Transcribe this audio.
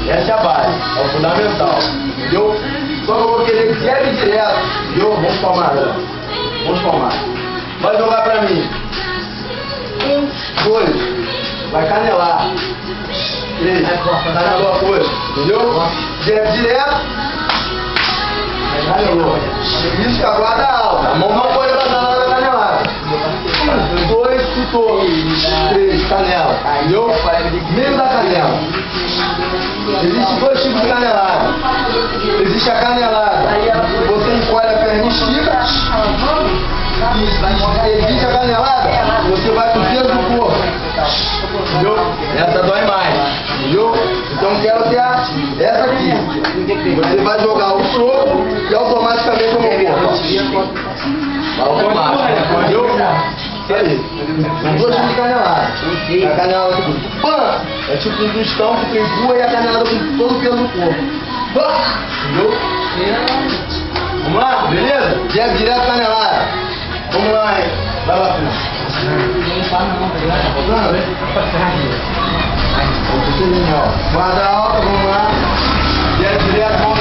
Essa é a base, é o fundamental, entendeu? Só que eu vou querer que jab direto, entendeu? Vamos tomar, vamos tomar. Vai jogar pra mim. 1, 2, vai canelar. 3, canelou a coisa, entendeu? Jab direto. Canelou. Isso com a guarda alta, a mão não pode levantar na hora da canelada. 1, 2, chutou. 3, canela, entendeu? Meio da canela. Existem 2 tipos de canelada. Existe a canelada, você encolhe a perna e estica. Existe a canelada, você vai com o peso do corpo. Entendeu? Essa dói mais. Entendeu? Então quero ter essa aqui. Você vai jogar o soco e automaticamente eu vou corpo. Automático. Entendeu? Isso aí. São 2 tipos de canelada. A canelada tipo, pã! É tipo um tostão que tu empurra e a canelada com todo o peso do corpo. Pã! Entendeu? Vamos lá? Beleza? Jab direto canelada. Vamos lá, hein? Vai lá, filho. Guarda alta, vamos lá. Jab direto.